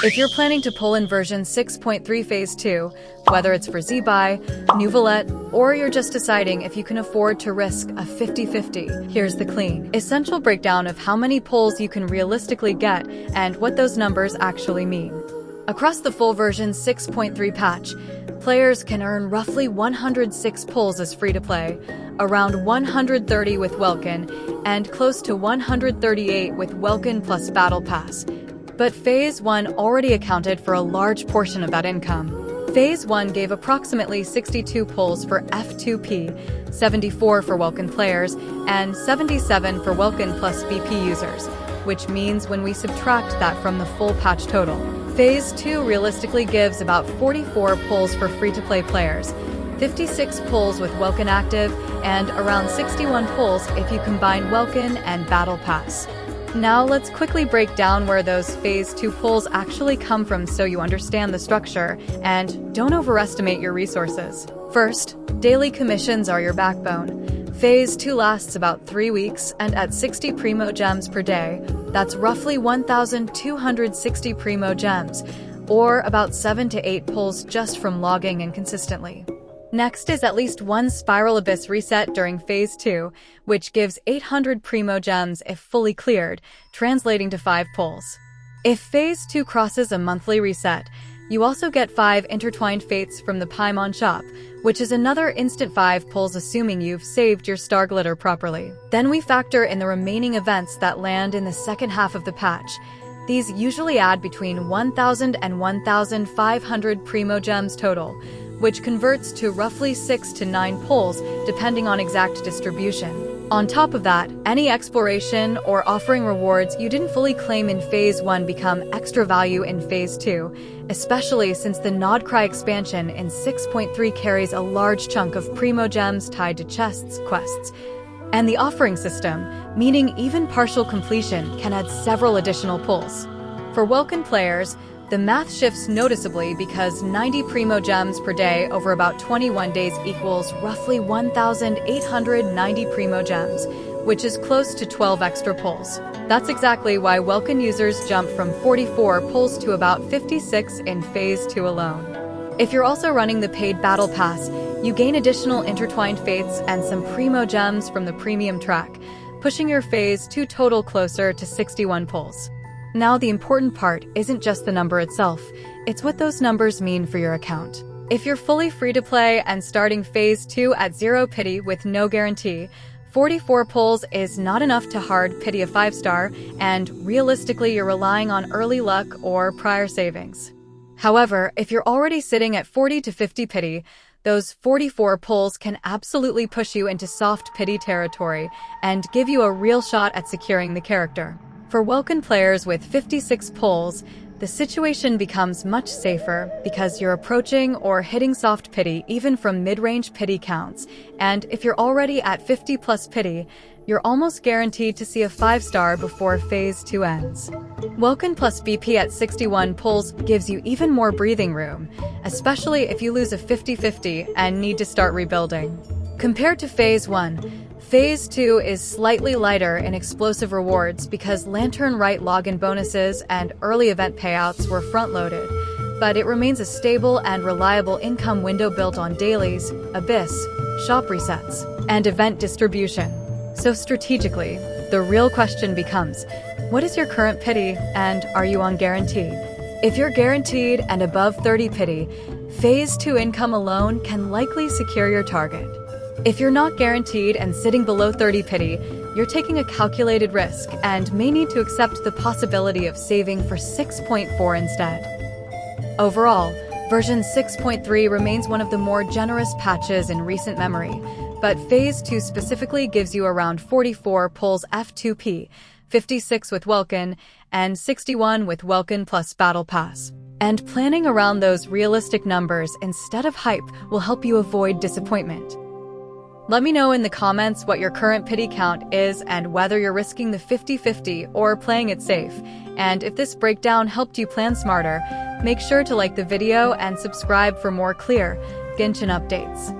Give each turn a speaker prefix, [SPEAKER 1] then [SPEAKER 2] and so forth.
[SPEAKER 1] If you're planning to pull in version 6.3 Phase 2, whether it's for Z-Buy, Nouvellette, or you're just deciding if you can afford to risk a 50-50, here's the clean, essential breakdown of how many pulls you can realistically get and what those numbers actually mean. Across the full version 6.3 patch, players can earn roughly 106 pulls as free-to-play, around 130 with Welkin, and close to 138 with Welkin plus Battle Pass. But Phase 1 already accounted for a large portion of that income. Phase 1 gave approximately 62 pulls for F2P, 74 for Welkin players, and 77 for Welkin plus BP users, which means when we subtract that from the full patch total, Phase 2 realistically gives about 44 pulls for free-to-play players, 56 pulls with Welkin active, and around 61 pulls if you combine Welkin and Battle Pass. Now let's quickly break down where those Phase 2 pulls actually come from so you understand the structure and don't overestimate your resources. First, daily commissions are your backbone. Phase 2 lasts about 3 weeks, and at 60 Primo Gems per day, that's roughly 1,260 Primo Gems, or about 7 to 8 pulls just from logging in consistently. Next is at least one Spiral Abyss reset during Phase 2, which gives 800 Primo Gems if fully cleared, translating to 5 pulls. If Phase 2 crosses a monthly reset, you also get 5 Intertwined Fates from the Paimon shop, which is another instant 5 pulls assuming you've saved your star glitter properly. Then we factor in the remaining events that land in the second half of the patch. These usually add between 1,000 and 1,500 Primo Gems total, which converts to roughly 6 to 9 pulls depending on exact distribution. On top of that, any exploration or offering rewards you didn't fully claim in Phase 1 become extra value in Phase 2, especially since the Nodcry expansion in 6.3 carries a large chunk of Primo Gems tied to chests, quests, and the offering system, meaning even partial completion can add several additional pulls. For Welkin players, the math shifts noticeably because 90 Primo Gems per day over about 21 days equals roughly 1,890 Primo Gems, which is close to 12 extra pulls. That's exactly why Welkin users jump from 44 pulls to about 56 in Phase 2 alone. If you're also running the paid Battle Pass, you gain additional Intertwined Fates and some Primo Gems from the premium track, pushing your Phase 2 total closer to 61 pulls. Now, the important part isn't just the number itself, it's what those numbers mean for your account. If you're fully free to play and starting Phase 2 at 0 pity with no guarantee, 44 pulls is not enough to hard pity a 5-star, and realistically you're relying on early luck or prior savings. However, if you're already sitting at 40 to 50 pity, those 44 pulls can absolutely push you into soft pity territory and give you a real shot at securing the character. For Welkin players with 56 pulls, the situation becomes much safer because you're approaching or hitting soft pity even from mid-range pity counts, and if you're already at 50 plus pity, you're almost guaranteed to see a 5-star before Phase 2 ends. Welkin plus BP at 61 pulls gives you even more breathing room, especially if you lose a 50-50 and need to start rebuilding. Compared to Phase 1, Phase 2 is slightly lighter in explosive rewards because Lantern Rite login bonuses and early event payouts were front-loaded, but it remains a stable and reliable income window built on dailies, abyss, shop resets, and event distribution. So strategically, the real question becomes, what is your current pity and are you on guarantee? If you're guaranteed and above 30 pity, Phase 2 income alone can likely secure your target. If you're not guaranteed and sitting below 30 pity, you're taking a calculated risk and may need to accept the possibility of saving for 6.4 instead. Overall, version 6.3 remains one of the more generous patches in recent memory, but Phase 2 specifically gives you around 44 pulls F2P, 56 with Welkin, and 61 with Welkin plus Battle Pass. And planning around those realistic numbers instead of hype will help you avoid disappointment. Let me know in the comments what your current pity count is and whether you're risking the 50-50 or playing it safe. And if this breakdown helped you plan smarter, make sure to like the video and subscribe for more clear Genshin updates.